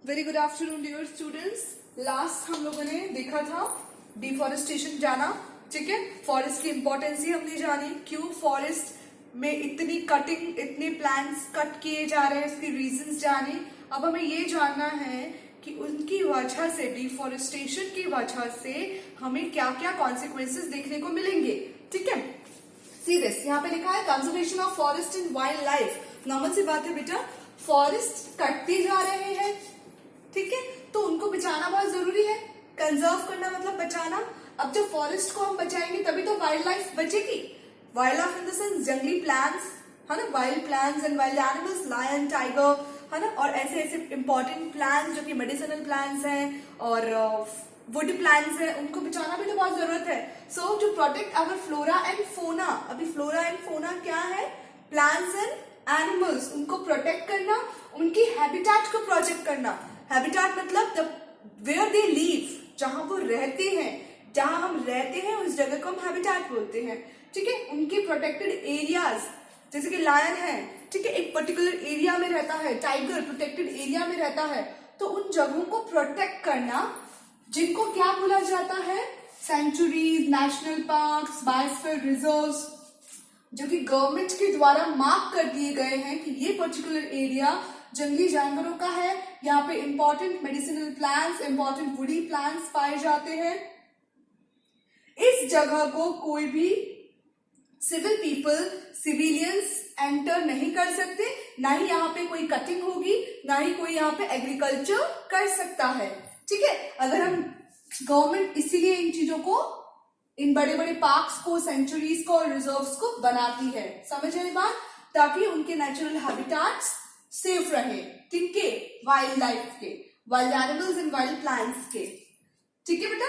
Very good afternoon dear students. Last हम लोगों ने देखा था डिफॉरेस्टेशन जाना, ठीक है। फॉरेस्ट की इंपॉर्टेंस ही हमने जानी, क्यों फॉरेस्ट में इतनी कटिंग, इतने प्लांट्स कट किए जा रहे हैं, इसकी रीजंस जानी। अब हमें ये जानना है कि उनकी वजह से, डिफॉरेस्टेशन की वजह से हमें क्या क्या कॉन्सिक्वेंसेस देखने को मिलेंगे, ठीक है। सी दिस, यहाँ पे लिखा है conservation of forest in wildlife. Normal सी बात है बेटा, फॉरेस्ट कटते जा रहे हैं, ठीक है, तो उनको बचाना बहुत जरूरी है। कंजर्व करना मतलब बचाना। अब जब फॉरेस्ट को हम बचाएंगे तभी तो वाइल्ड लाइफ बचेगी। Wildlife in the sense जंगली प्लांट्स, है ना, wild plants and wild animals, lion, tiger, है ना, और ऐसे ऐसे इंपॉर्टेंट प्लांट्स जो कि मेडिसिनल प्लांट्स हैं और वुड प्लांट्स हैं, उनको बचाना भी तो बहुत जरूरत है। So to protect our flora and fauna. अभी फ्लोरा एंड फोना क्या है? प्लांट्स एंड एनिमल्स, उनको प्रोटेक्ट करना, उनकी हैबिटेट को प्रोटेक्ट करना। हैबिटेट मतलब वेयर दे लिव, जहां वो रहते हैं, जहां हम रहते हैं उस जगह को हम हैबिटेट बोलते हैं, ठीक है। उनके प्रोटेक्टेड एरियाज, जैसे कि लायन है, ठीक है, एक पर्टिकुलर एरिया में रहता है, टाइगर प्रोटेक्टेड एरिया में रहता है, तो उन जगहों को प्रोटेक्ट करना, जिनको क्या बोला जाता है? Sanctuaries, national parks, biosphere reserves, जो कि गवर्नमेंट के द्वारा मार्क कर दिए गए हैं कि ये पर्टिकुलर एरिया जंगली जानवरों का है, यहाँ पे important medicinal plants, important woody plants पाए जाते हैं। इस जगह को कोई भी सिविल पीपल, सिविलियंस एंटर नहीं कर सकते, ना ही यहाँ पे कोई कटिंग होगी, ना ही कोई यहाँ पे एग्रीकल्चर कर सकता है, ठीक है। अगर हम गवर्नमेंट इसीलिए इन चीजों को, इन बड़े बड़े पार्क्स को, सेंचुरीज को और रिजर्व्स को बनाती है, समझ रहे बात, ताकि उनके नेचुरल हैबिटेट्स सेफ रहे, किनके? वाइल्ड लाइफ के, wild animals and wild plants के, ठीक है बेटा।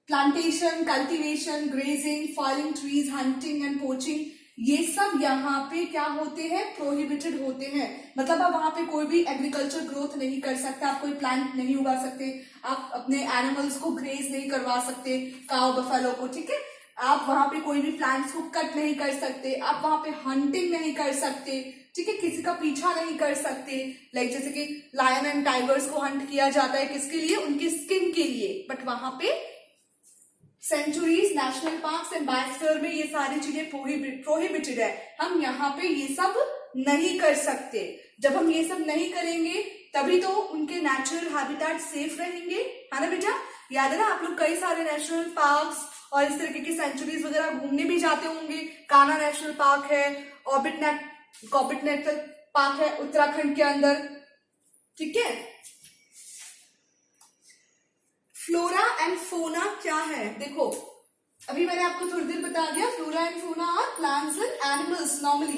Plantation, cultivation, grazing, falling trees, hunting and poaching, ये सब यहाँ पे क्या होते हैं? प्रोहिबिटेड होते हैं। मतलब आप वहां पे कोई भी एग्रीकल्चर ग्रोथ नहीं कर सकते, आप कोई प्लांट नहीं उगा सकते, आप अपने एनिमल्स को ग्रेज नहीं करवा सकते, काउ बफेलो को, ठीक है। आप वहां पे कोई भी प्लांट्स को कट नहीं कर सकते, आप वहां पे हंटिंग नहीं कर सकते, ठीक है, किसी का पीछा नहीं कर सकते। लाइक जैसे कि लायन एंड टाइगर्स को हंट किया जाता है, किसके लिए? उनकी स्किन के लिए। बट वहां पे sanctuaries, national parks and biosphere में ये सारी चीजें प्रोहिबिटेड है, हम यहाँ पे ये सब नहीं कर सकते। जब हम ये सब नहीं करेंगे तभी तो उनके नेचुरल हैबिटेट सेफ रहेंगे, है ना बेटा। याद है ना, आप लोग कई सारे नेशनल पार्क्स और इस तरीके की सेंचुरीज वगैरह घूमने भी जाते होंगे। कान्हा नेशनल पार्क है, कॉर्बेट नेशनल पार्क है उत्तराखंड के अंदर, ठीक है। फ्लोरा एंड फोना क्या है? देखो, अभी मैंने आपको थोड़ी देर बता दिया, flora and fauna are plants and animals. Normally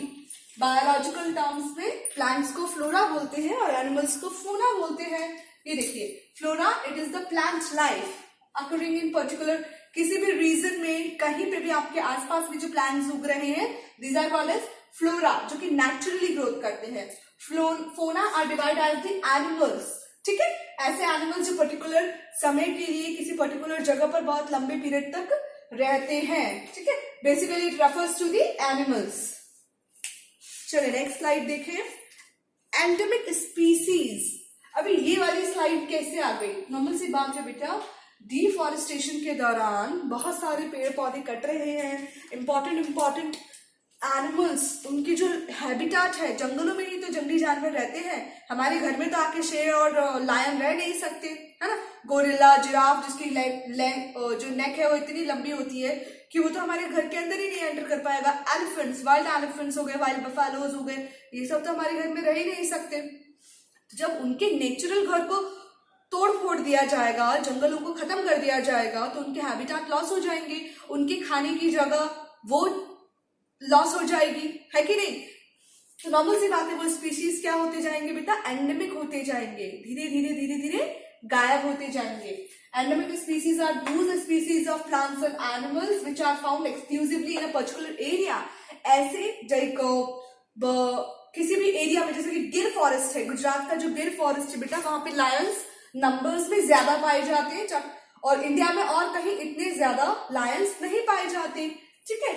biological terms में प्लांट्स को फ्लोरा बोलते हैं और एनिमल्स को फोना बोलते हैं। ये देखिए, flora it is the plant life occurring in particular, किसी भी रीजन में कहीं पे भी आपके आसपास में जो प्लांट्स उग रहे हैं, these are called as flora, जो कि नेचुरली ग्रोथ करते हैं। Fauna are divide as the animals, ठीक है, ऐसे एनिमल्स जो पर्टिकुलर समय के लिए किसी पर्टिकुलर जगह पर बहुत लंबे पीरियड तक रहते हैं, ठीक है। Basically it refers to the animals. चलिए नेक्स्ट स्लाइड देखें, एंडेमिक स्पीसीज। अभी ये वाली स्लाइड कैसे आ गई? नॉर्मल सी बात है बेटा, डिफॉरेस्टेशन के दौरान बहुत सारे पेड़ पौधे कट रहे हैं, इंपॉर्टेंट एनिमल्स, उनकी जो हैबिटेट है, जंगलों में ही तो जंगली जानवर रहते हैं। हमारे घर में तो आके शेर और लायन रह नहीं सकते, है ना। गोरिल्ला, जिराफ, जिसकी जो नेक है वो इतनी लंबी होती है कि वो तो हमारे घर के अंदर ही नहीं एंटर कर पाएगा। एलिफेंट्स, वाइल्ड एलिफेंट्स हो गए, वाइल्ड बफेलोज हो गए, ये सब तो हमारे घर में रह ही नहीं सकते। जब उनके नेचुरल घर को तोड़ फोड़ दिया जाएगा, जंगलों को खत्म कर दिया जाएगा, तो उनके हैबिटेट लॉस हो जाएंगे, उनके खाने की जगह वो लॉस हो जाएगी, है कि नहीं। तो नॉर्मल सी बात है, वो स्पीशीज क्या होते जाएंगे बेटा? एंडेमिक होते जाएंगे, धीरे धीरे गायब होते जाएंगे। Endemic species are those species of plants and animals which are found exclusively in a particular area. ऐसे किसी भी एरिया में, जैसे कि गिर फॉरेस्ट है, गुजरात का जो गिर फॉरेस्ट है बेटा, वहां पे लायंस नंबर्स में ज्यादा पाए जाते हैं, और इंडिया में और कहीं इतने ज्यादा लायंस नहीं पाए जाते, ठीक है।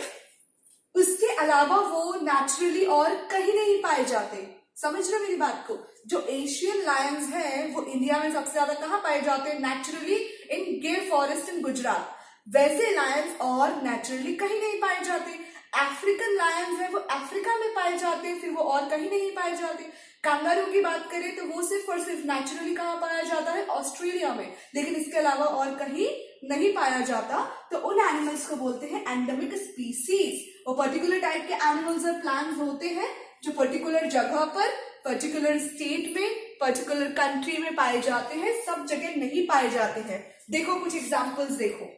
उसके अलावा वो नेचुरली और कहीं नहीं पाए जाते, समझ रहे हो मेरी बात को? जो एशियन लायंस है वो इंडिया में सबसे ज्यादा कहाँ पाए जाते हैं? नेचुरली इन गिर फॉरेस्ट इन गुजरात। वैसे लायंस और नेचुरली कहीं नहीं पाए जाते। अफ्रीकन लायंस है वो अफ्रीका में पाए जाते हैं, फिर वो और कहीं नहीं पाए जाते। कंगारू की बात करें तो वो सिर्फ और सिर्फ नेचुरली कहाँ पाया जाता है? ऑस्ट्रेलिया में, लेकिन इसके अलावा और कहीं नहीं पाया जाता। तो उन एनिमल्स को बोलते हैं एंडेमिक स्पीसीज। वो पर्टिकुलर टाइप के एनिमल्स और प्लांट्स होते हैं जो पर्टिकुलर जगह पर, पर्टिकुलर स्टेट में, पर्टिकुलर कंट्री में पाए जाते हैं, सब जगह नहीं पाए जाते हैं। देखो कुछ एग्जांपल्स देखो,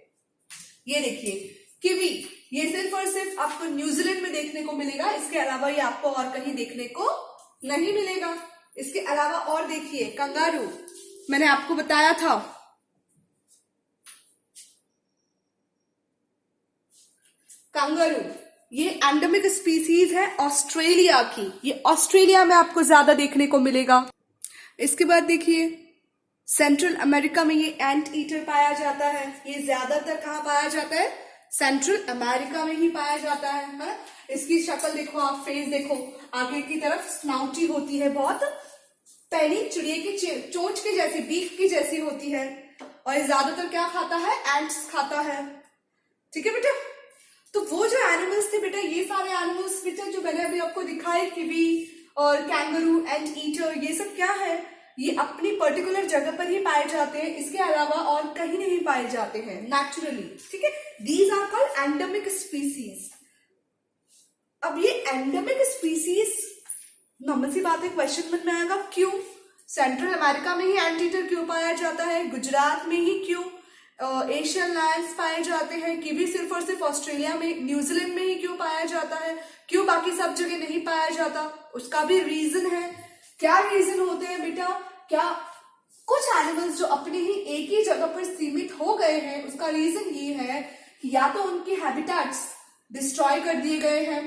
ये देखिए किवी, ये सिर्फ और सिर्फ आपको न्यूजीलैंड में देखने को मिलेगा, इसके अलावा ये आपको और कहीं देखने को नहीं मिलेगा। इसके अलावा और देखिए कंगारू, मैंने आपको बताया था कंगारू, ये एंडेमिक स्पीसीज है ऑस्ट्रेलिया की, ये ऑस्ट्रेलिया में आपको ज्यादा देखने को मिलेगा। इसके बाद देखिए सेंट्रल अमेरिका में ये एंट ईटर पाया जाता है। ये ज्यादातर कहाँ पाया जाता है? सेंट्रल अमेरिका में ही पाया जाता है ना? इसकी शक्ल देखो आप, फेस देखो, आगे की तरफ स्नाउटी होती है, बहुत पैनी चिड़िया की चोंच के जैसी, बीक की जैसी होती है। और ये ज्यादातर क्या खाता है? एंट्स खाता है। ठीक है बेटा? तो वो जो एनिमल्स थे बेटा, ये सारे एनिमल्स बेटा जो मैंने अभी आपको दिखाए, किवी और कैंगरू, एंट ईटर, ये सब क्या है? ये अपनी पर्टिकुलर जगह पर ही पाए जाते हैं, इसके अलावा और कहीं नहीं पाए जाते हैं नेचुरली। ठीक है? These are called endemic species. अब ये एंडेमिक स्पीसीज, नॉर्मल सी बात है, क्वेश्चन मन में आएगा क्यों? सेंट्रल अमेरिका में ही एंट ईटर क्यों पाया जाता है? गुजरात में ही क्यों एशियन लायंस पाए जाते हैं? किवी सिर्फ और सिर्फ ऑस्ट्रेलिया में, न्यूजीलैंड में ही क्यों पाया जाता है? क्यों बाकी सब जगह नहीं पाया जाता? उसका भी रीजन है। क्या रीजन होते हैं बेटा? क्या कुछ एनिमल्स जो अपने ही एक ही जगह पर सीमित हो गए हैं, उसका रीजन ये है कि या तो उनके हैबिटेट्स डिस्ट्रॉय कर दिए गए हैं,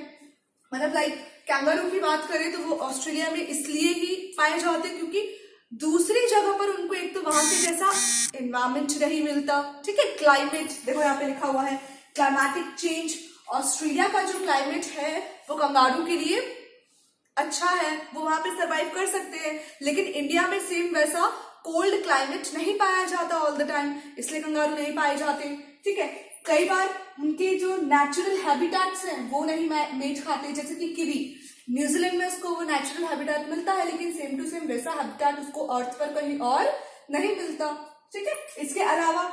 मतलब लाइक कैंगारू की बात करें तो वो ऑस्ट्रेलिया में इसलिए ही पाए जाते हैं क्योंकि दूसरी जगह पर उनको एक तो वहां के जैसा एनवायरमेंट नहीं मिलता। ठीक है? क्लाइमेट देखो यहाँ पे लिखा हुआ है क्लाइमेटिक चेंज। ऑस्ट्रेलिया का जो क्लाइमेट है वो कंगारू के लिए अच्छा है, वो वहां पे सरवाइव कर सकते हैं, लेकिन इंडिया में सेम वैसा कोल्ड क्लाइमेट नहीं पाया जाता ऑल द टाइम, इसलिए कंगारू नहीं पाए जाते। ठीक है? कई बार उनके जो नेचुरल हैबिटेट्स हैं वो नहीं मेच खाते, जैसे कि किवी, न्यूजीलैंड में उसको वो नेचुरल हैबिटेट मिलता है, लेकिन सेम टू सेम वैसा हैबिटेट उसको अर्थ पर कहीं और नहीं मिलता। ठीक है? इसके अलावा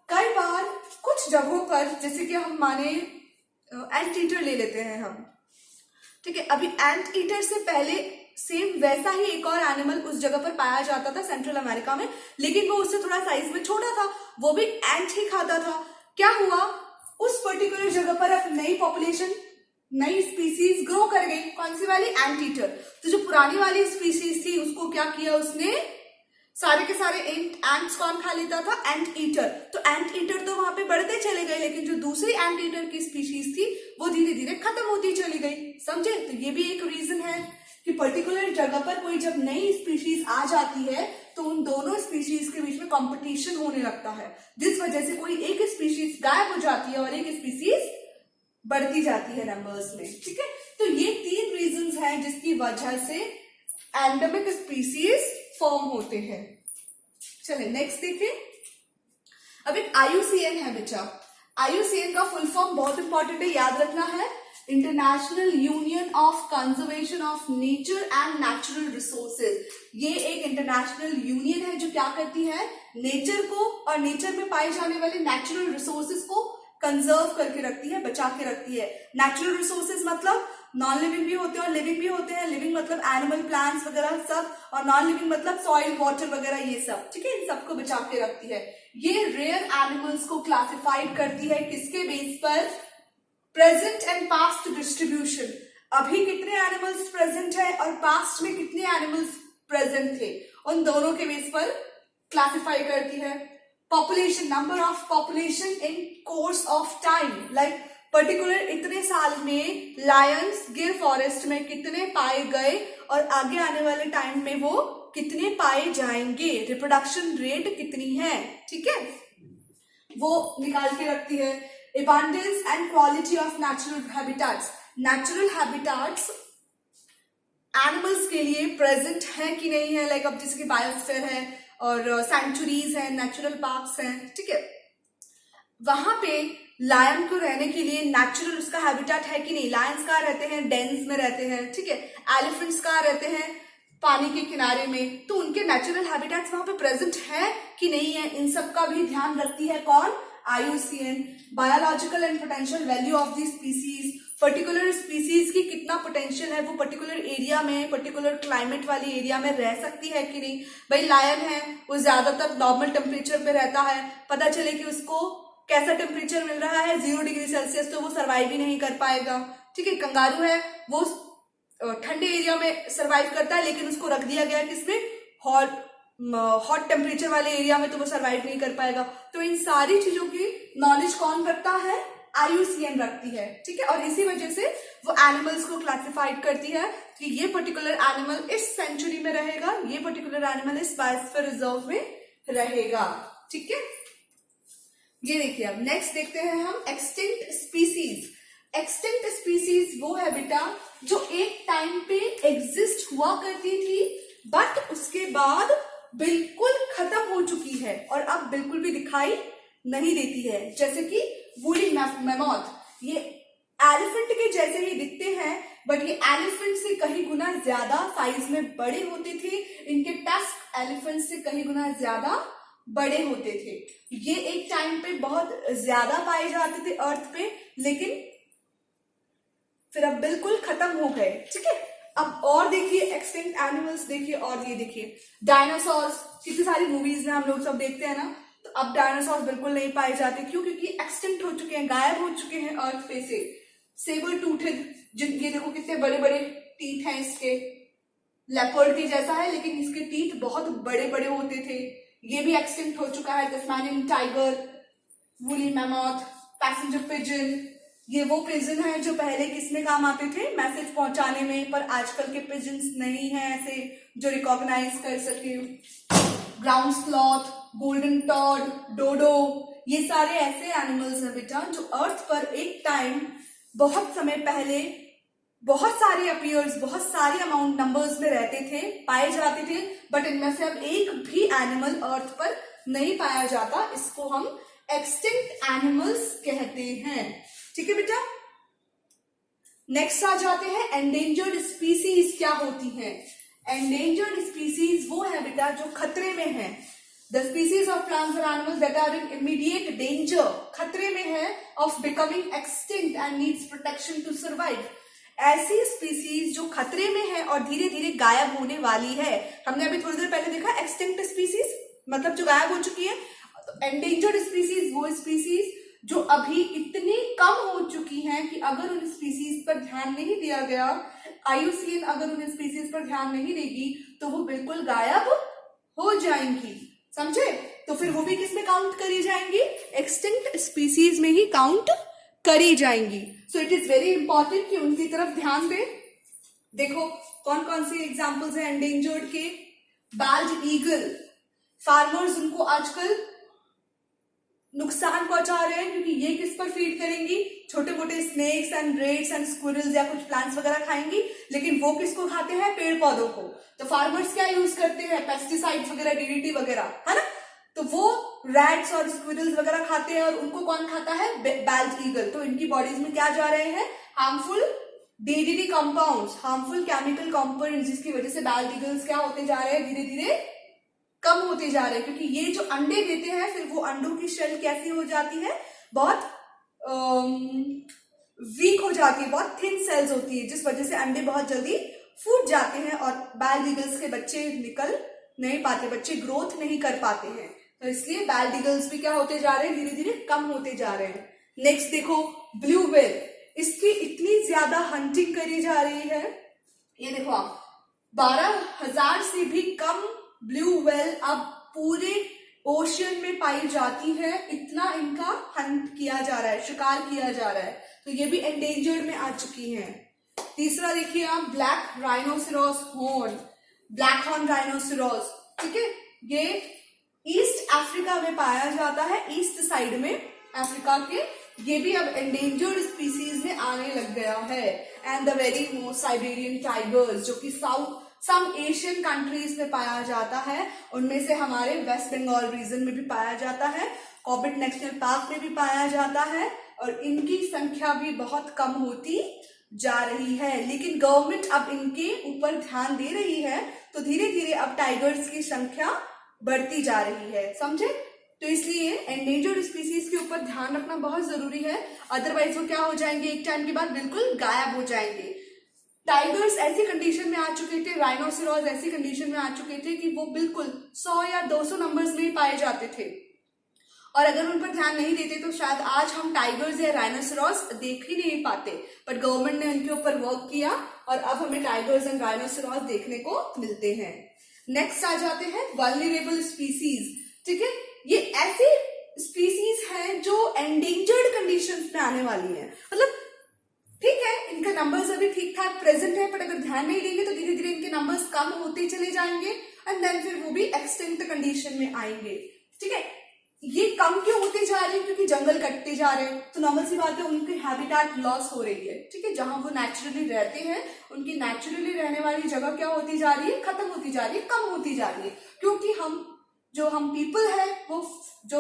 कई बार कुछ जगहों पर, जैसे कि हम माने एंट ईटर ले लेते हैं हम, ठीक है? अभी एंट ईटर से पहले सेम वैसा ही एक और एनिमल उस जगह पर पाया जाता था सेंट्रल अमेरिका में, लेकिन वो उससे थोड़ा साइज में छोटा था, वो भी एंट ही खाता था। क्या हुआ? उस पर्टिकुलर जगह पर अब नई पॉपुलेशन, नई स्पीसीज ग्रो कर गई। कौन सी वाली? Ant eater. तो जो पुरानी वाली स्पीसीज थी उसको क्या किया उसने? सारे के सारे एंट्स कौन खा लेता था? Ant eater. तो एंट ईटर तो वहां पे बढ़ते चले गए, लेकिन जो दूसरी एंट ईटर की स्पीशीज थी वो धीरे धीरे खत्म होती चली गई। समझे? तो ये भी एक रीजन है कि पर्टिकुलर जगह पर कोई जब नई स्पीशीज आ जाती है तो उन दोनों स्पीशीज के बीच में कंपटीशन होने लगता है, जिस वजह से कोई एक स्पीशीज गायब हो जाती है और एक स्पीशीज बढ़ती जाती है नंबर्स में। ठीक है? तो ये 3 रीजंस हैं जिसकी वजह से एंडेमिक स्पीशीज फॉर्म होते हैं। चले नेक्स्ट देखिए। अब एक IUCN है बेटा। IUCN का फुल फॉर्म बहुत इंपॉर्टेंट है, याद रखना है, international union of conservation of nature and natural resources. ये एक इंटरनेशनल यूनियन है जो क्या करती है? नेचर को और नेचर में पाए जाने वाले नेचुरल रिसोर्सेज को कंजर्व करके रखती है, बचा के रखती है। नेचुरल रिसोर्सेज मतलब नॉन लिविंग भी होते हैं और लिविंग भी होते हैं। लिविंग मतलब एनिमल, प्लांट्स वगैरह सब, और नॉन लिविंग मतलब सॉइल, वाटर वगैरह ये सब। ठीक है? इन सबको बचा के रखती है। ये रेयर एनिमल्स को क्लासिफाइड करती है किसके बेस पर? Present and past distribution. अभी कितने एनिमल्स प्रेजेंट है और पास्ट में कितने एनिमल्स प्रेजेंट थे, उन दोनों के बेस पर क्लासिफाई करती है। Population, number of population in course of time, like particular इतने साल में लायंस गिर फॉरेस्ट में कितने पाए गए और आगे आने वाले टाइम में वो कितने पाए जाएंगे, रिप्रोडक्शन रेट कितनी है। ठीक है? वो निकाल के रखती है। abundance and quality of natural habitats. Natural habitats animals के लिए प्रेजेंट है कि नहीं है, लाइक अब जैसे कि बायोस्फीयर है और सैंचुरीज है, नेचुरल पार्क्स हैं, ठीक है, वहां पे लायन को रहने के लिए नेचुरल उसका हैबिटेट है कि नहीं। लायंस कहाँ रहते हैं, डेन्स में रहते हैं, ठीक है। एलिफेंट्स कहाँ रहते हैं, पानी के किनारे में, तो उनके नेचुरल हैबिटेट्स वहां पे प्रेजेंट है कि नहीं है, इन सब का भी ध्यान रखती है कौन, IUCN। Biological and potential value of the species, particular species की कितना पोटेंशियल है, वो पर्टिकुलर एरिया में, पर्टिकुलर क्लाइमेट वाली एरिया में रह सकती है कि नहीं। भाई लायन है, वो ज्यादातर नॉर्मल टेम्परेचर पे रहता है, पता चले कि उसको कैसा टेम्परेचर मिल रहा है 0 डिग्री सेल्सियस, तो वो सर्वाइव ही नहीं कर पाएगा, ठीक है। कंगारू है, वो ठंडे एरिया में सर्वाइव करता है, लेकिन उसको रख दिया गया किसमें, हॉट टेम्परेचर वाले एरिया में, तो वो सर्वाइव नहीं कर पाएगा। तो इन सारी चीजों की नॉलेज कौन रखता है, IUCN रखती है, ठीक है। और इसी वजह से वो एनिमल्स को क्लासिफाइड करती है कि ये पर्टिकुलर एनिमल इस सेंचुरी में रहेगा, ये पर्टिकुलर एनिमल इस बायोस्फीयर रिजर्व में रहेगा, ठीक है। ये देखिए, अब नेक्स्ट देखते हैं हम एक्सटिंक्ट स्पीसीज। एक्सटिंक्ट स्पीसीज वो है बेटा जो एक टाइम पे एग्जिस्ट हुआ करती थी, बट उसके बाद बिल्कुल खत्म हो चुकी है और अब बिल्कुल भी दिखाई नहीं देती है। जैसे कि वूली मैमोथ, ये एलिफेंट के जैसे ही दिखते हैं, बट ये एलिफेंट से कहीं गुना ज्यादा साइज में बड़े होते थे। इनके टस्क एलिफेंट से कहीं गुना ज्यादा बड़े होते थे। ये एक टाइम पे बहुत ज्यादा पाए जाते थे अर्थ पे, लेकिन फिर अब बिल्कुल खत्म हो गए, ठीक है। अब और देखिए एक्सटिंक्ट एनिमल्स देखिए, और ये देखिए डायनासोर्स, कितनी सारी मूवीज में हम लोग सब देखते हैं ना, तो अब डायनासोर्स बिल्कुल नहीं पाए जाते। क्यों? क्योंकि एक्सटिंक्ट हो चुके हैं, गायब हो चुके हैं अर्थ पे से। सेबर टूथेड, ये देखो कितने बड़े बड़े टीथ हैं इसके, लेपर्ड के जैसा है लेकिन इसके टीथ बहुत बड़े बड़े होते थे, ये भी एक्सटिंक्ट हो चुका है। Tasmanian tiger, woolly mammoth, passenger pigeon, ये वो पिजन है जो पहले किसमें काम आते थे, मैसेज पहुंचाने में, पर आजकल के पिजन्स नहीं है ऐसे जो रिकॉग्नाइज कर सके। ग्राउंड स्लॉथ, गोल्डन टॉड, डोडो, ये सारे ऐसे एनिमल्स हैं बेटा जो अर्थ पर एक टाइम बहुत समय पहले बहुत सारे अपीयर्स, बहुत सारे अमाउंट नंबर्स में रहते थे, पाए जाते थे, बट इनमें से अब एक भी एनिमल अर्थ पर नहीं पाया जाता। इसको हम एक्सटिंक्ट एनिमल्स कहते हैं, ठीक है बेटा। नेक्स्ट आ जाते हैं एंडेंजर्ड स्पीसीज क्या होती हैं। एंडेंजर्ड स्पीसीज वो है बेटा जो खतरे में है। द स्पीसीज ऑफ प्लांट्स और animals that are in immediate danger, खतरे में है of becoming extinct and needs protection to survive. ऐसी स्पीसीज जो खतरे में है और धीरे धीरे गायब होने वाली है। हमने अभी थोड़ी देर पहले देखा एक्सटिंक्ट स्पीसीज मतलब जो गायब हो चुकी है, तो एंडेंजर्ड स्पीसीज वो स्पीसीज जो अभी इतनी कम हो चुकी हैं कि अगर उन स्पीसीज पर ध्यान नहीं दिया गया, IUCN अगर उन स्पीसीज पर ध्यान नहीं देगी तो वो बिल्कुल गायब हो जाएंगी, समझे। तो फिर वो भी किसमें काउंट करी जाएंगी, एक्सटिंक्ट स्पीसीज में ही काउंट करी जाएंगी। So it is very important कि उनकी तरफ ध्यान दें। देखो कौन कौन से एग्जाम्पल्स हैं एंडेंजर्ड के। बाल्ड ईगल, फार्मर्स उनको आजकल नुकसान पहुंचा रहे हैं क्योंकि ये किस पर फीड करेंगी, छोटे मोटे snakes and rates and squirrels या कुछ प्लांट्स वगैरह खाएंगी, लेकिन वो किसको खाते हैं, पेड़ पौधों को। तो फार्मर्स क्या यूज करते हैं, पेस्टिसाइड्स वगैरह, DDT वगैरह, है ना। तो वो रैट्स और स्क्विरल्स वगैरह खाते हैं और उनको कौन खाता है, बाल्ड ईगल। तो इनकी बॉडीज में क्या जा रहे हैं, harmful DDT compounds, harmful chemical compounds, जिसकी वजह से बाल्ड ईगल्स क्या होते जा रहे हैं, धीरे धीरे कम होते जा रहे हैं। क्योंकि ये जो अंडे देते हैं फिर वो अंडों की शेल कैसी हो जाती है, बहुत वीक हो जाती है, बहुत थिन सेल्स होती है, जिस वजह से अंडे बहुत जल्दी फूट जाते हैं और बाल्ड ईगल्स के बच्चे निकल नहीं पाते, बच्चे ग्रोथ नहीं कर पाते हैं। तो इसलिए बाल्ड ईगल्स भी क्या होते जा रहे हैं, धीरे धीरे कम होते जा रहे हैं। नेक्स्ट देखो ब्लू व्हेल, इसकी इतनी ज्यादा हंटिंग करी जा रही है। ये देखो आप 12,000 से भी कम ब्लू व्हेल अब पूरे ओशियन में पाई जाती है, इतना इनका हंट किया जा रहा है, शिकार किया जा रहा है। तो ये भी एंडेंजर्ड में आ चुकी हैं। तीसरा देखिए आप black rhinoceros horn, black horn rhinoceros, ठीक है। ये ईस्ट अफ्रीका में पाया जाता है, ईस्ट साइड में अफ्रीका के। ये भी अब एंडेंजर्ड स्पीसीज में आने लग गया है। And the very most Siberian tigers, जो कि सम एशियन कंट्रीज में पाया जाता है, उनमें से हमारे वेस्ट बंगाल रीजन में भी पाया जाता है, कॉर्बेट नेशनल पार्क में भी पाया जाता है, और इनकी संख्या भी बहुत कम होती जा रही है। लेकिन गवर्नमेंट अब इनके ऊपर ध्यान दे रही है, तो धीरे धीरे अब टाइगर्स की संख्या बढ़ती जा रही है, समझे। तो इसलिए एंडेंजर्ड स्पीसीज के ऊपर ध्यान रखना बहुत जरूरी है, अदरवाइज वो क्या हो जाएंगे, एक टाइम के बाद बिल्कुल गायब हो जाएंगे। टाइगर्स ऐसी कंडीशन में आ चुके थे, राइनोसेरॉस ऐसी कंडीशन में आ चुके थे कि वो बिल्कुल 100 या 200 नंबर्स में ही पाए जाते थे, और अगर उन पर ध्यान नहीं देते तो शायद आज हम टाइगर्स या राइनोसेरॉस देख ही नहीं पाते। बट गवर्नमेंट ने उनके ऊपर वर्क किया और अब हमें टाइगर्स एंड राइनोसेरॉस देखने को मिलते हैं। नेक्स्ट आ जाते हैं वल्नरेबल स्पीसीज। ठीक है, ये ऐसी स्पीसीज हैं जो एंडेंजर्ड कंडीशंस में आने वाली हैं। मतलब ठीक है, इनका नंबर्स अभी ठीक ठाक प्रेजेंट है, बट अगर ध्यान नहीं देंगे तो धीरे धीरे इनके नंबर्स कम होते चले जाएंगे एंड देन फिर वो भी एक्सटिंक्ट कंडीशन में आएंगे। ठीक है, ये कम क्यों होते जा रहे हैं, क्योंकि जंगल कटते जा रहे हैं, तो नॉर्मल सी बात है उनकी हैबिटेट लॉस हो रही है। ठीक है, जहां वो नेचुरली रहते हैं उनकी नेचुरली रहने वाली जगह क्या होती जा रही है, खत्म होती जा रही है, कम होती जा रही है, क्योंकि हम पीपल है वो जो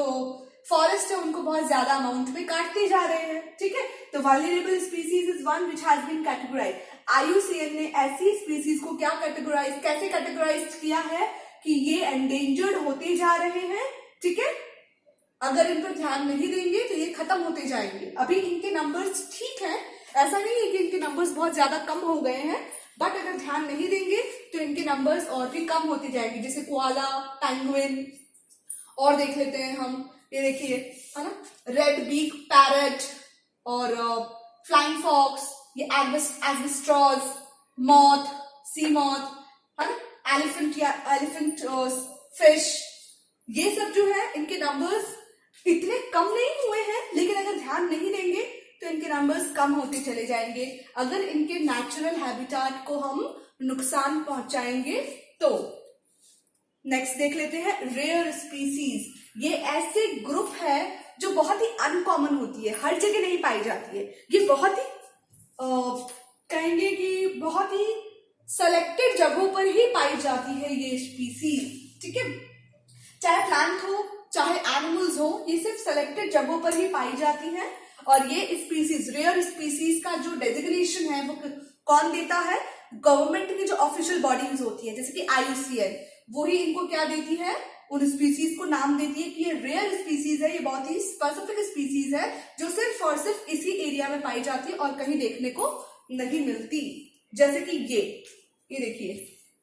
फॉरेस्ट है उनको बहुत ज्यादा अमाउंट में काटते जा रहे हैं। ठीक है, तो vulnerable species is one which has been categorize. IUCN ने ऐसी स्पीसीज को क्या कैसे कैटेगराइज किया है कि ये एंडेंजर्ड होते जा रहे हैं। ठीक है, अगर इन पर ध्यान नहीं देंगे तो ये खत्म होते जाएंगे। अभी इनके नंबर्स ठीक है, ऐसा नहीं है कि इनके नंबर्स बहुत ज्यादा कम हो गए हैं, बट अगर ध्यान नहीं देंगे तो इनके नंबर्स और भी कम होते जाएंगे, जैसे कोआला, पेंगुइन, और देख लेते हैं हम, ये देखिए है ना, रेड बीक पैरट और फ्लाइंग फॉक्स, ये एल्बाट्रॉस, मॉथ, सी मॉथ, है ना, एलिफेंट फिश, ये सब जो है इनके नंबर्स इतने कम नहीं हुए हैं, लेकिन अगर ध्यान नहीं देंगे तो इनके नंबर्स कम होते चले जाएंगे अगर इनके नेचुरल हैबिटेट को हम नुकसान पहुंचाएंगे तो। नेक्स्ट देख लेते हैं रेयर स्पीसीज। ये ऐसे ग्रुप है जो बहुत ही अनकॉमन होती है, हर जगह नहीं पाई जाती है। ये बहुत ही कहेंगे कि बहुत ही सेलेक्टेड जगहों पर ही पाई जाती है ये स्पीसीज। ठीक है, चाहे प्लांट हो चाहे एनिमल्स हो, ये सिर्फ सेलेक्टेड जगहों पर ही पाई जाती हैं। और ये स्पीसीज, रेयर स्पीसीज का जो डेजिग्नेशन है वो कौन देता है, गवर्नमेंट की जो ऑफिशियल बॉडीज होती है जैसे कि IUCN, वो ही इनको क्या देती है, उन स्पीसीज को नाम देती है कि ये रेयर स्पीसीज है, ये बहुत ही स्पेसिफिक स्पीसीज है जो सिर्फ और सिर्फ इसी एरिया में पाई जाती है और कहीं देखने को नहीं मिलती। जैसे कि ये देखिए,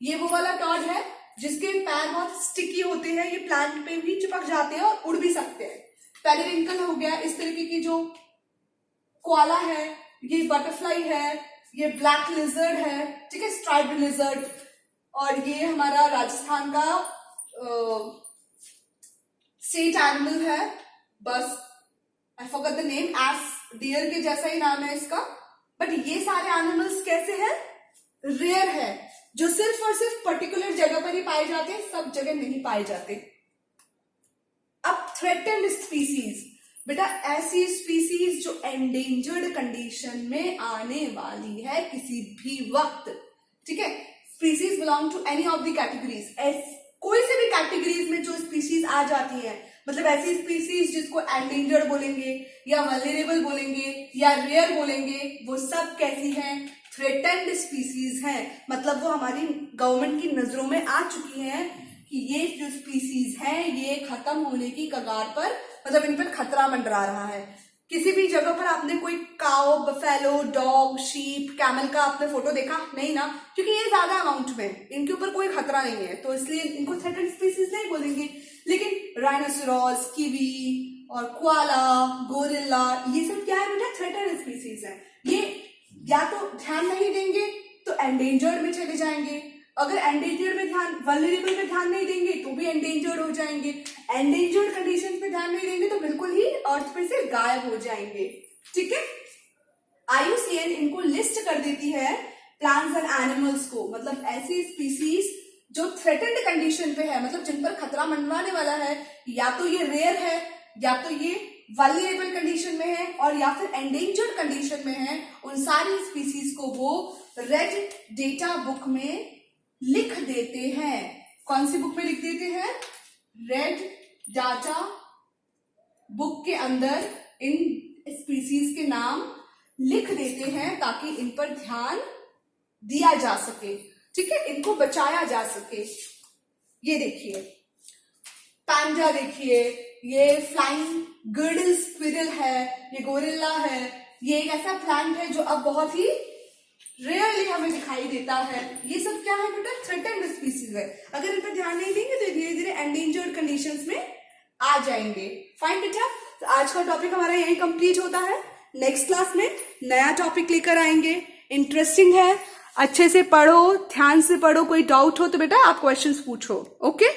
ये वो वाला टॉड है जिसके पैर बहुत स्टिकी होते हैं, ये प्लांट पे भी चिपक जाते हैं और उड़ भी सकते हैं। पेरिविंकल हो गया, इस तरीके की जो कोआला है, ये बटरफ्लाई है, ये ब्लैक लिजर्ड है, ठीक है, स्ट्राइप्ड लिजर्ड, और ये हमारा राजस्थान का स्टेट एनिमल है, बस I forgot the name, as deer के जैसा ही नाम है इसका। बट ये सारे एनिमल्स कैसे हैं, रेयर है, जो सिर्फ और सिर्फ पर्टिकुलर जगह पर ही पाए जाते हैं, सब जगह नहीं पाए जाते। अब थ्रेटेंड स्पीसीज, बेटा ऐसी स्पीसीज जो एंडेंजर्ड कंडीशन में आने वाली है किसी भी वक्त। ठीक है, species belong to any of the categories, कोई से भी कैटेगरीज में जो स्पीसीज आ जाती है, मतलब ऐसी स्पीसीज जिसको एंडेंजर्ड बोलेंगे या वल्नरेबल बोलेंगे या रेयर बोलेंगे, वो सब कैसी हैं, थ्रेटेंड स्पीसीज हैं। मतलब वो हमारी गवर्नमेंट की नजरों में आ चुकी हैं कि ये जो स्पीसीज हैं ये खत्म होने की कगार पर, मतलब इन पर खतरा मंडरा रहा है। किसी भी जगह पर आपने कोई काओ, बफेलो, डॉग, शीप, कैमल का आपने फोटो देखा नहीं ना, क्योंकि ये ज्यादा अमाउंट में, इनके ऊपर कोई खतरा नहीं है, तो इसलिए इनको थ्रेटेंड स्पीसीज नहीं बोलेंगे। लेकिन राइनोसेरॉस, कीवी और कोआला, गोरिल्ला, ये सब क्या है बेटा, थ्रेटेंड स्पीसीज है। ये या तो ध्यान नहीं देंगे तो एंडेंजर्ड में चले जाएंगे, अगर एंडेंजर्ड में ध्यान, वल्नरेबल में ध्यान नहीं देंगे तो भी एंडेंजर्ड हो जाएंगे, एंडेंजर्ड कंडीशन पे ध्यान नहीं देंगे तो बिल्कुल ही अर्थ पे से गायब हो जाएंगे। ठीक है, IUCN इनको लिस्ट कर देती है प्लांट्स एंड एनिमल्स को, मतलब ऐसी स्पीसीज जो थ्रेटेंड कंडीशन पे है, मतलब जिन पर खतरा मंडराने वाला है, या तो ये रेयर है या तो ये वल्नरेबल कंडीशन में है और या फिर एंडेंजर्ड कंडीशन में है, उन सारी स्पीसीज को वो रेड डेटा बुक में लिख देते हैं। कौन सी बुक में लिख देते हैं? रेड डाटा बुक के अंदर इन स्पीसीज के नाम लिख देते हैं ताकि इन पर ध्यान दिया जा सके, ठीक है, इनको बचाया जा सके। ये देखिए पैंडा, देखिए ये फ्लाइंग गर्डल स्क्विरल है, ये गोरिल्ला है। ये एक ऐसा प्लांट है जो अब बहुत ही रेयरली हमें दिखाई देता है। ये सब क्या है बेटा? थ्रेटेंड स्पीसीज है। अगर इन पर ध्यान नहीं देंगे तो धीरे धीरे एंडेंजर्ड कंडीशंस में आ जाएंगे। फाइन बेटा, तो आज का टॉपिक हमारा यही कंप्लीट होता है। नेक्स्ट क्लास में नया टॉपिक लेकर आएंगे, इंटरेस्टिंग है, अच्छे से पढ़ो, ध्यान से पढ़ो। कोई डाउट हो तो बेटा आप क्वेश्चंस पूछो। ओके।